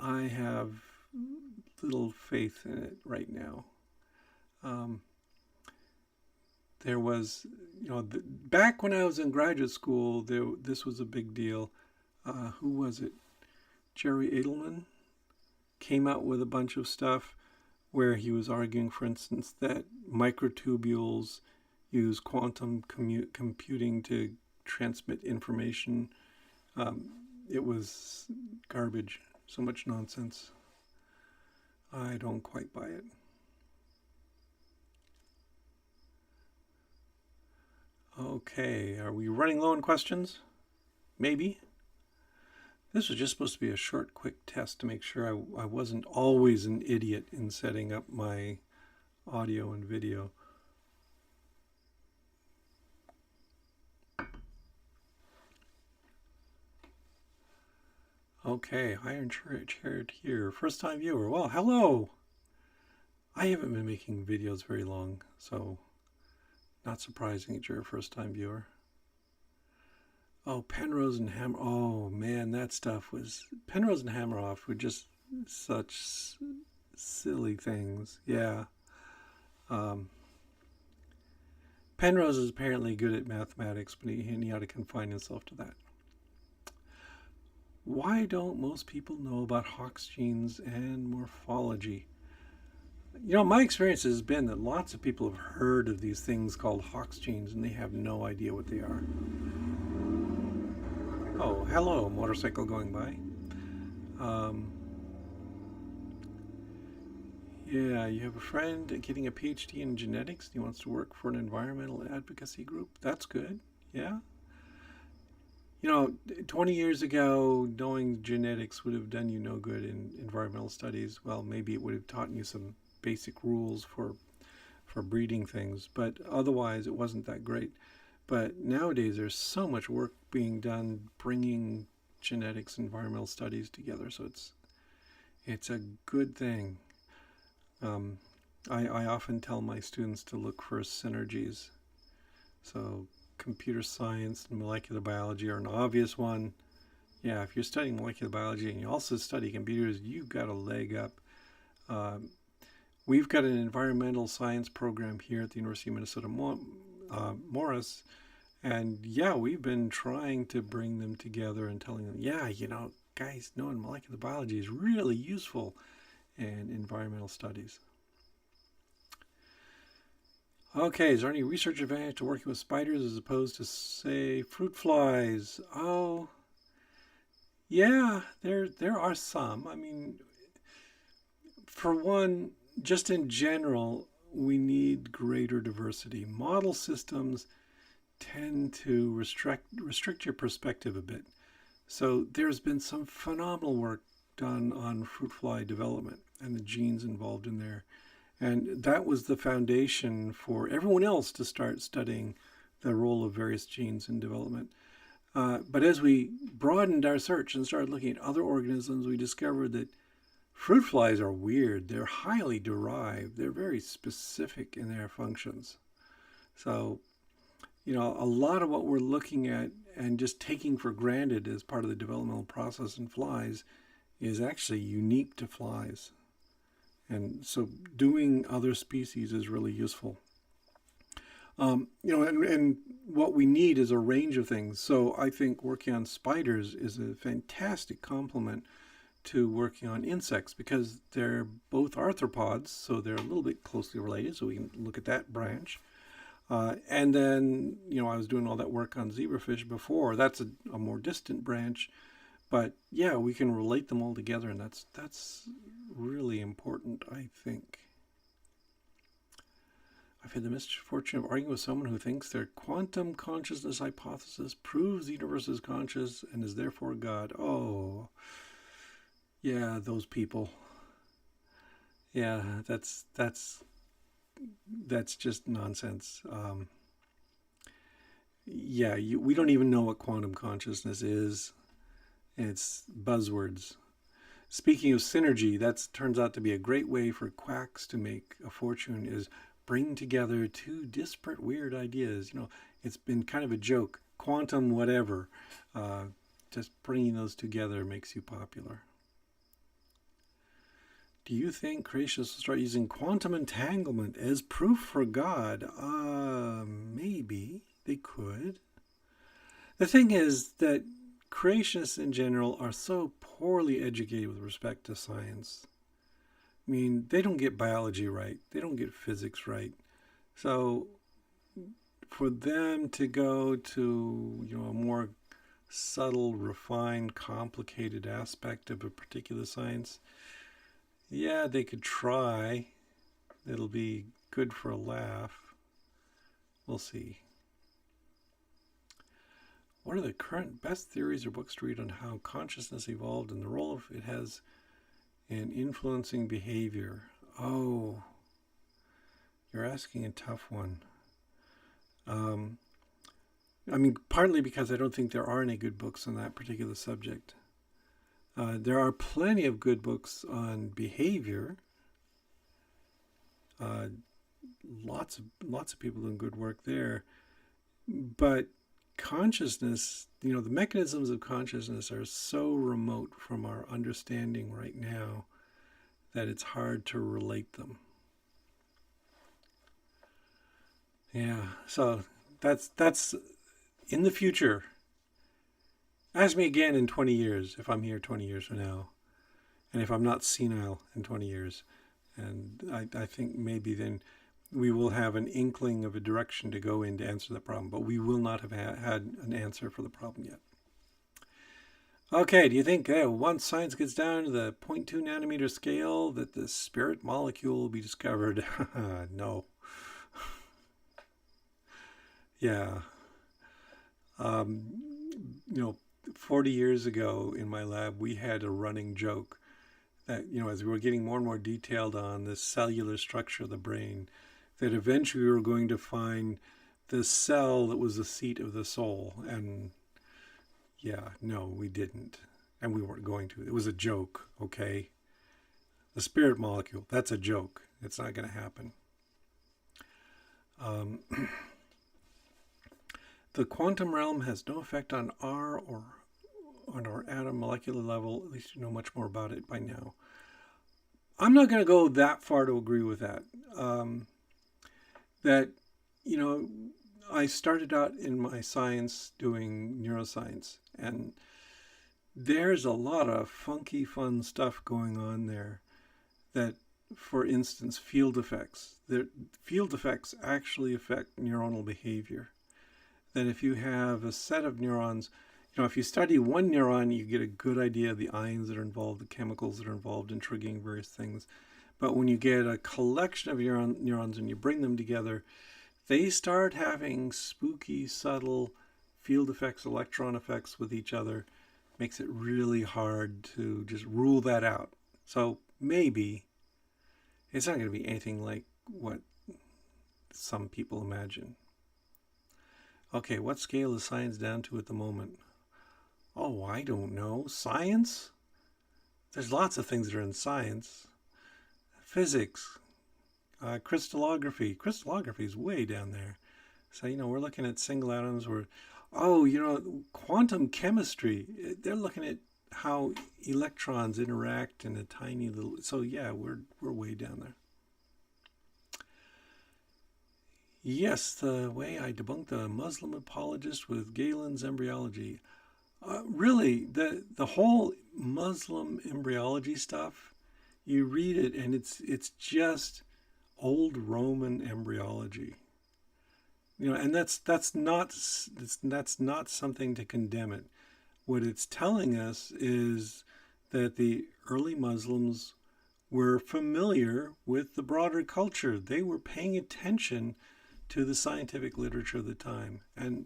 I have little faith in it right now. Um, there was, back when I was in graduate school, this was a big deal. Who was it? Jerry Edelman came out with a bunch of stuff where he was arguing, for instance, that microtubules use quantum computing to transmit information. Um, it was garbage, so much nonsense. I don't quite buy it. Okay, are we running low on questions? Maybe. This was just supposed to be a short, quick test to make sure I wasn't always an idiot in setting up my audio and video. Okay, Iron Chariot here. First time viewer. Well, hello! I haven't been making videos very long, so not surprising that you're a first time viewer. Oh, Penrose and Hammer. Oh, man, that stuff was. Penrose and Hammeroff were just such silly things. Yeah. Um, Penrose is apparently good at mathematics, but he ought to confine himself to that. Why don't most people know about Hox genes and morphology? My experience has been that lots of people have heard of these things called Hox genes and they have no idea what they are. Oh, hello, motorcycle going by. Um, yeah, you have a friend getting a PhD in genetics and he wants to work for an environmental advocacy group. That's good. Yeah. 20 years ago, knowing genetics would have done you no good in environmental studies. Well, maybe it would have taught you some basic rules for breeding things, but otherwise it wasn't that great. But nowadays there's so much work being done bringing genetics and environmental studies together, so it's a good thing. Um, I often tell my students to look for synergies. So computer science and molecular biology are an obvious one. Yeah, if you're studying molecular biology and you also study computers, you've got a leg up. Um, we've got an environmental science program here at the University of Minnesota Morris, and yeah, we've been trying to bring them together and telling them, yeah, guys, knowing molecular biology is really useful in environmental studies. Okay, is there any research advantage to working with spiders as opposed to, say, fruit flies? Oh, yeah, there are some. I mean, for one, just in general, we need greater diversity. Model systems tend to restrict your perspective a bit. So there's been some phenomenal work done on fruit fly development and the genes involved in there. And that was the foundation for everyone else to start studying the role of various genes in development. But as we broadened our search and started looking at other organisms, we discovered that fruit flies are weird. They're highly derived. They're very specific in their functions. So, a lot of what we're looking at and just taking for granted as part of the developmental process in flies is actually unique to flies. And so doing other species is really useful. And what we need is a range of things. So I think working on spiders is a fantastic complement to working on insects because they're both arthropods, so they're a little bit closely related. So we can look at that branch. And then, I was doing all that work on zebrafish before. That's a more distant branch. But yeah, we can relate them all together, and that's really important, I think. I've had the misfortune of arguing with someone who thinks their quantum consciousness hypothesis proves the universe is conscious and is therefore God. Oh, yeah, those people. Yeah, that's just nonsense. yeah, we don't even know what quantum consciousness is. It's buzzwords. Speaking of synergy, that turns out to be a great way for quacks to make a fortune, is bring together two disparate weird ideas. It's been kind of a joke. Quantum whatever. Uh, just bringing those together makes you popular. Do you think creationists will start using quantum entanglement as proof for God? Maybe they could. The thing is that creationists in general are so poorly educated with respect to science. I mean, they don't get biology right. They don't get physics right. So for them to go to, a more subtle, refined, complicated aspect of a particular science, yeah, they could try. It'll be good for a laugh. We'll see. What are the current best theories or books to read on how consciousness evolved and the role it has in influencing behavior? Oh, you're asking a tough one. Partly because I don't think there are any good books on that particular subject. There are plenty of good books on behavior. Lots of people doing good work there. But consciousness, the mechanisms of consciousness are so remote from our understanding right now that it's hard to relate them. Yeah, so that's in the future. Ask me again in 20 years, if I'm here 20 years from now, and if I'm not senile in 20 years. And I think maybe then we will have an inkling of a direction to go in to answer the problem, but we will not have had an answer for the problem yet. Okay, do you think once science gets down to the 0.2 nanometer scale that the spirit molecule will be discovered? No. Yeah. 40 years ago in my lab, we had a running joke that, as we were getting more and more detailed on the cellular structure of the brain, that eventually we were going to find the cell that was the seat of the soul. And yeah, no, we didn't. And we weren't going to. It was a joke, okay? The spirit molecule, that's a joke. It's not going to happen. The quantum realm has no effect on our atom molecular level. At least you know much more about it by now. I'm not going to go that far to agree with that. I started out in my science doing neuroscience, and there's a lot of funky, fun stuff going on there that, for instance, field effects. Field effects actually affect neuronal behavior. That if you have a set of neurons, if you study one neuron, you get a good idea of the ions that are involved, the chemicals that are involved in triggering various things. But when you get a collection of neurons and you bring them together, they start having spooky, subtle field effects, electron effects with each other. Makes it really hard to just rule that out. So maybe it's not going to be anything like what some people imagine. Okay, what scale is science down to at the moment? Oh, I don't know. Science? There's lots of things that are in science. Physics, crystallography. Crystallography is way down there. So, we're looking at single atoms. Quantum chemistry. They're looking at how electrons interact in a tiny little... So, yeah, we're way down there. Yes, the way I debunked the Muslim apologist with Galen's embryology. Really, the whole Muslim embryology stuff, you read it and it's just old Roman embryology. And that's not something to condemn it. What it's telling us is that the early Muslims were familiar with the broader culture. They were paying attention to the scientific literature of the time. And,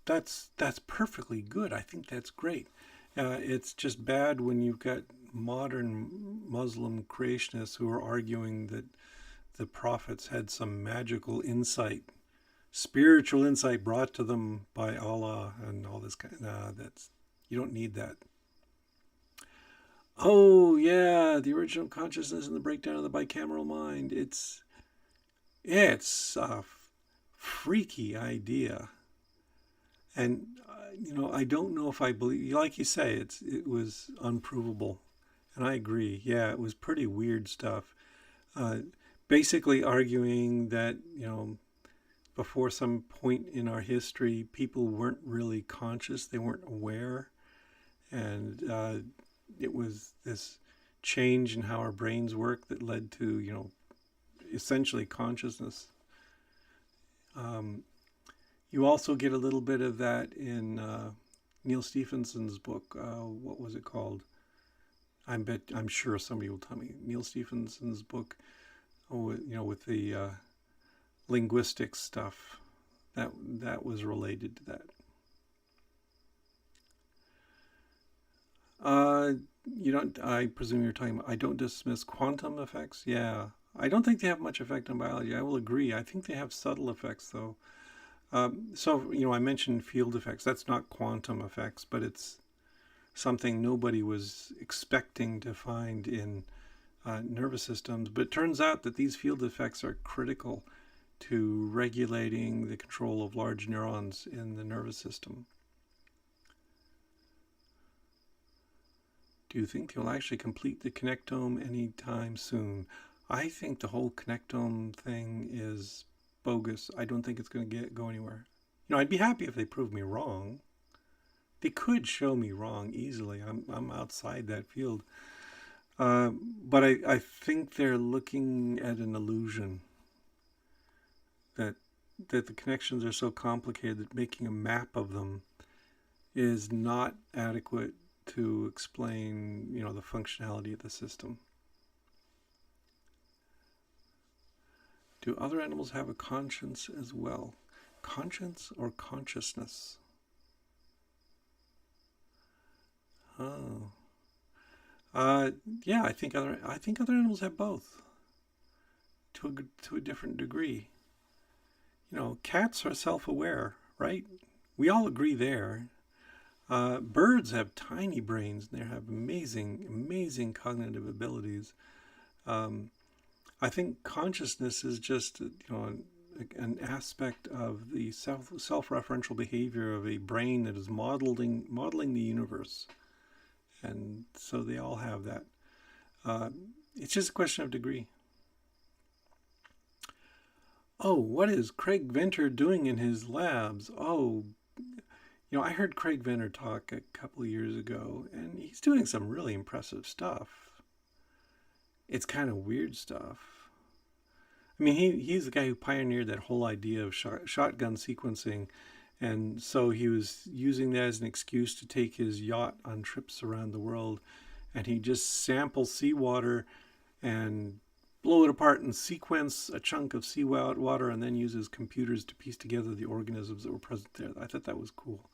that's perfectly good. I think that's great. It's just bad when you've got modern Muslim creationists who are arguing that the prophets had some magical insight spiritual insight brought to them by Allah and all this kind. That's you don't need that. Oh yeah, the original consciousness and the breakdown of the bicameral mind. It's a freaky idea, and I don't know if I believe. Like you say, it was unprovable, and I agree. Yeah, it was pretty weird stuff. Uh, Basically arguing that before some point in our history, people weren't really conscious; they weren't aware, and it was this change in how our brains work that led to essentially consciousness. You also get a little bit of that in Neil Stephenson's book. What was it called? I'm sure somebody will tell me. Neil Stephenson's book, with the linguistics stuff. That was related to that. You don't. I presume you're talking about. I don't dismiss quantum effects. Yeah, I don't think they have much effect on biology. I will agree. I think they have subtle effects, though. So I mentioned field effects. That's not quantum effects, but it's something nobody was expecting to find in nervous systems. But it turns out that these field effects are critical to regulating the control of large neurons in the nervous system. Do you think they'll actually complete the connectome anytime soon? I think the whole connectome thing is bogus. I don't think it's going to go anywhere. I'd be happy if they proved me wrong. They could show me wrong easily. I'm outside that field. But I think they're looking at an illusion that the connections are so complicated that making a map of them is not adequate to explain, the functionality of the system. Do other animals have a conscience as well? Conscience or consciousness? Oh, yeah. I think other animals have both, to a different degree. Cats are self-aware, right? We all agree there. Birds have tiny brains and they have amazing cognitive abilities. I think consciousness is just an aspect of the self-referential behavior of a brain that is modeling the universe, and so they all have that. It's just a question of degree. Oh, what is Craig Venter doing in his labs? Oh, I heard Craig Venter talk a couple of years ago, and he's doing some really impressive stuff. It's kind of weird stuff. I mean, he's the guy who pioneered that whole idea of shotgun sequencing, and so he was using that as an excuse to take his yacht on trips around the world, and he just sample seawater and blow it apart and sequence a chunk of seawater and then uses computers to piece together the organisms that were present there. I thought that was cool.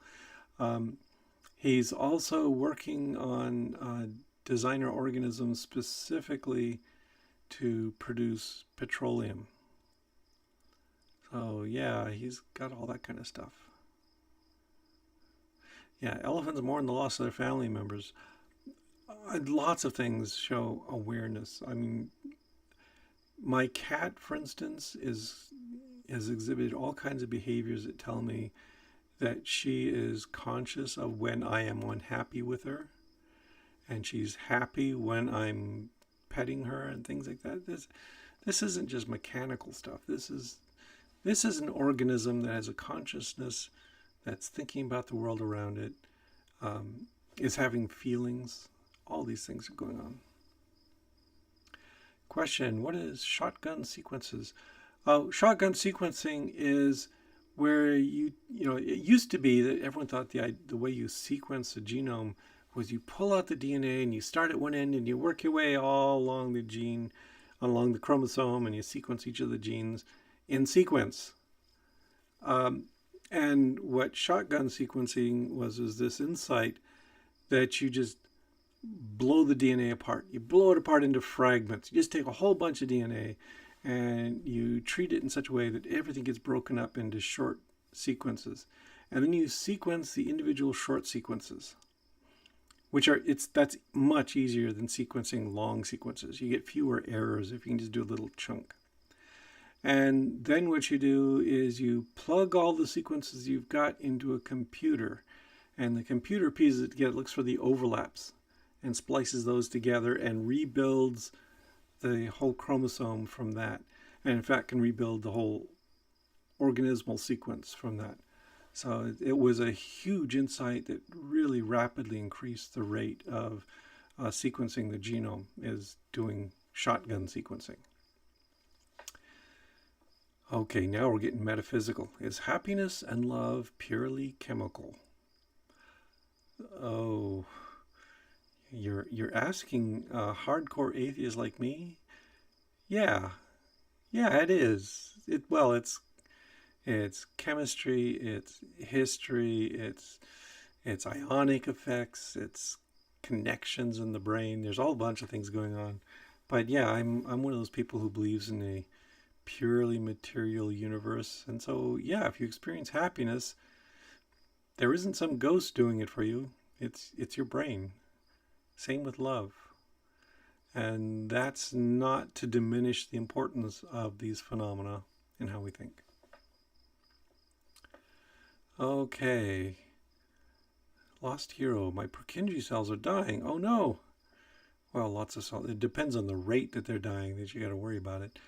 He's also working on designer organisms specifically to produce petroleum. So yeah, he's got all that kind of stuff. Yeah, elephants mourn the loss of their family members. Lots of things show awareness. I mean, my cat, for instance, has exhibited all kinds of behaviors that tell me that she is conscious of when I am unhappy with her, and she's happy when I'm petting her and things like that. This isn't just mechanical stuff. This is an organism that has a consciousness, that's thinking about the world around it, is having feelings. All these things are going on. Question: what is shotgun sequences? Shotgun sequencing is where it used to be that everyone thought the way you sequence the genome was you pull out the DNA and you start at one end and you work your way all along along the chromosome, and you sequence each of the genes in sequence. And what shotgun sequencing was is this insight that you just blow the DNA apart. You blow it apart into fragments. You just take a whole bunch of DNA and you treat it in such a way that everything gets broken up into short sequences. And then you sequence the individual short sequences, that's much easier than sequencing long sequences. You get fewer errors if you can just do a little chunk. And then what you do is you plug all the sequences you've got into a computer, and the computer pieces it together, looks for the overlaps and splices those together and rebuilds the whole chromosome from that. And in fact can rebuild the whole organismal sequence from that. So it was a huge insight that really rapidly increased the rate of sequencing the genome, is doing shotgun sequencing. Okay, now we're getting metaphysical. Is happiness and love purely chemical? Oh, you're asking a hardcore atheist like me? Yeah, it is. It's chemistry, it's history, it's ionic effects, it's connections in the brain. There's all a bunch of things going on. But yeah, I'm one of those people who believes in a purely material universe. And so yeah, if you experience happiness, there isn't some ghost doing it for you. It's your brain. Same with love. And that's not to diminish the importance of these phenomena in how we think. Okay. Lost hero. My Purkinje cells are dying. Oh no. Well, lots of cells. It depends on the rate that they're dying that you got to worry about it.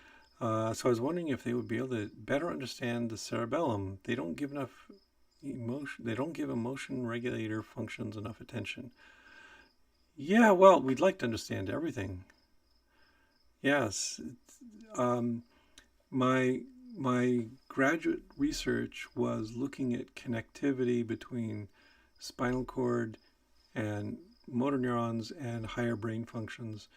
So I was wondering if they would be able to better understand the cerebellum. They don't give enough emotion. They don't give emotion regulator functions enough attention. Yeah, well, we'd like to understand everything. Yes. My graduate research was looking at connectivity between spinal cord and motor neurons and higher brain functions.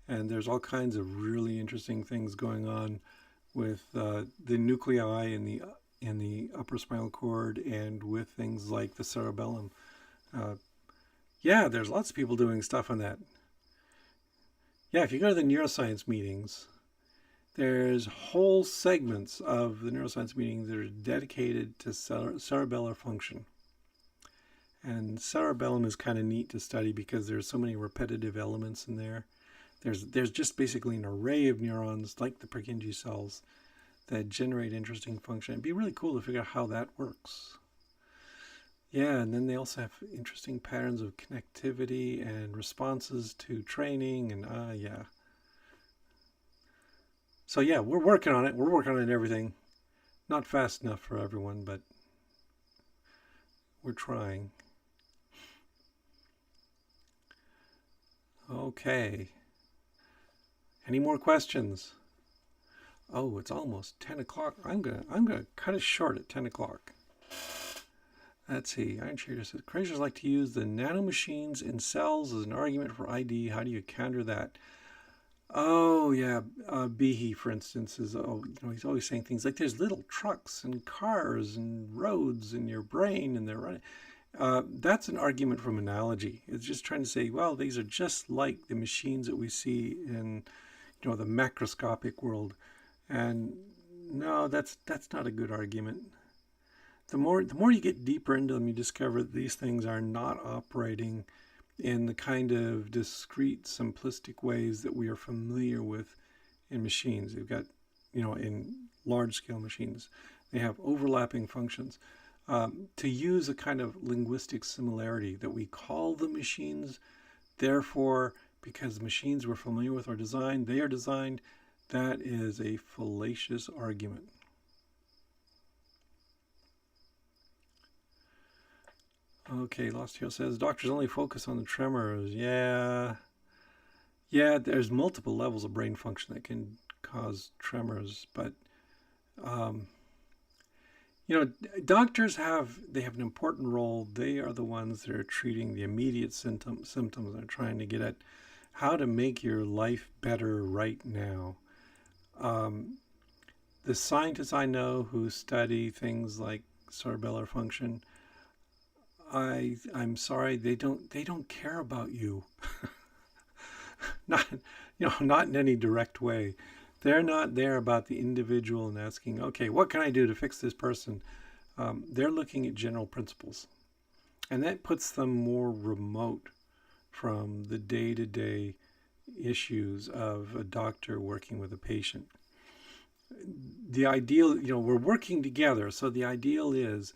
And there's all kinds of really interesting things going on with the nuclei in the upper spinal cord and with things like the cerebellum. Yeah, there's lots of people doing stuff on that. Yeah, if you go to the neuroscience meetings, there's whole segments of the neuroscience meetings that are dedicated to cerebellar function. And cerebellum is kind of neat to study because there's so many repetitive elements in there. There's just basically an array of neurons like the Purkinje cells that generate interesting function. It'd be really cool to figure out how that works. Yeah, and then they also have interesting patterns of connectivity and responses to training, and yeah. So yeah, we're working on it. We're working on everything. Not fast enough for everyone, but we're trying. Okay. Any more questions? Oh, it's almost 10 o'clock. I'm gonna cut it short at 10 o'clock. Let's see. Iron Trader says, creators like to use the nanomachines in cells as an argument for ID. How do you counter that? Oh, yeah. Behe, for instance, is, he's always saying things like there's little trucks and cars and roads in your brain and they're running. That's an argument from analogy. It's just trying to say, well, these are just like the machines that we see in, the macroscopic world. And no, that's not a good argument. The more you get deeper into them, you discover that these things are not operating in the kind of discrete, simplistic ways that we are familiar with in machines. You've got, in large-scale machines, they have overlapping functions. To use a kind of linguistic similarity that we call the machines, therefore, because the machines we're familiar with are designed, they are designed, that is a fallacious argument. Okay, Lost Hero says, doctors only focus on the tremors. Yeah, there's multiple levels of brain function that can cause tremors, but, doctors have an important role. They are the ones that are treating the immediate symptoms. They're trying to get at how to make your life better right now. The scientists I know who study things like cerebellar function, I'm sorry, they don't care about you. Not in any direct way. They're not there about the individual and asking, okay, what can I do to fix this person? They're looking at general principles. And that puts them more remote from the day-to-day issues of a doctor working with a patient. The ideal, we're working together. So the ideal is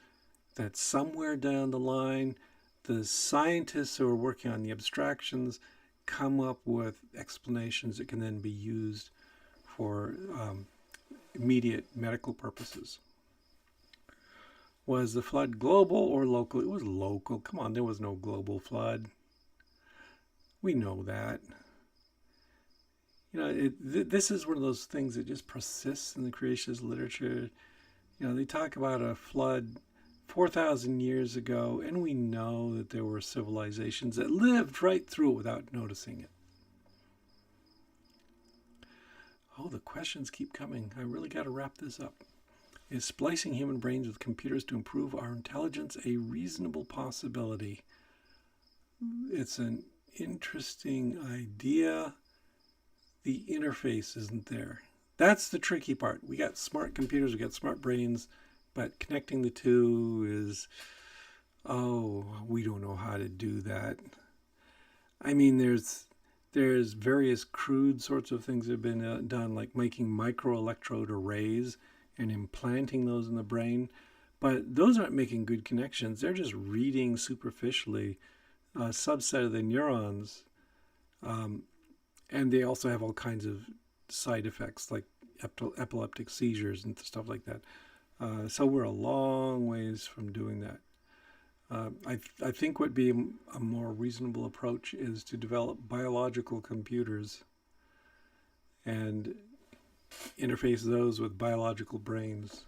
that somewhere down the line, the scientists who are working on the abstractions come up with explanations that can then be used for immediate medical purposes. Was the flood global or local? It was local. Come on, there was no global flood. We know that. This is one of those things that just persists in the creationist literature. They talk about a flood 4,000 years ago, and we know that there were civilizations that lived right through it without noticing it. Oh, the questions keep coming. I really got to wrap this up. Is splicing human brains with computers to improve our intelligence a reasonable possibility? It's an interesting idea. The interface isn't there. That's the tricky part. We got smart computers, we got smart brains, but connecting the two is, we don't know how to do that. I mean, there's various crude sorts of things that have been done, like making microelectrode arrays and implanting those in the brain. But those aren't making good connections. They're just reading superficially a subset of the neurons. And they also have all kinds of side effects like epileptic seizures and stuff like that. So we're a long ways from doing that. I think what would be a more reasonable approach is to develop biological computers and interface those with biological brains.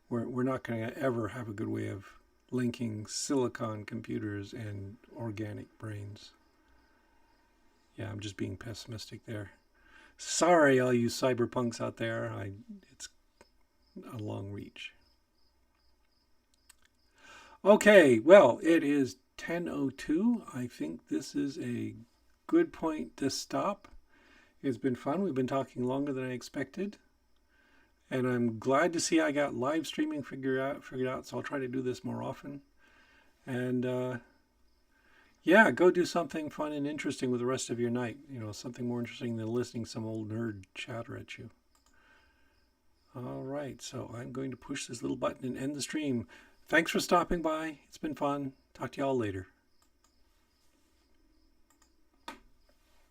We're not going to ever have a good way of linking silicon computers and organic brains. Yeah, I'm just being pessimistic there. Sorry, all you cyberpunks out there. It's a long reach. Okay, well, it is 10:02. I think this is a good point to stop. It's been fun. We've been talking longer than I expected. And I'm glad to see I got live streaming figured out, so I'll try to do this more often. And yeah, go do something fun and interesting with the rest of your night. Something more interesting than listening to some old nerd chatter at you. All right, so I'm going to push this little button and end the stream. Thanks for stopping by. It's been fun. Talk to y'all later.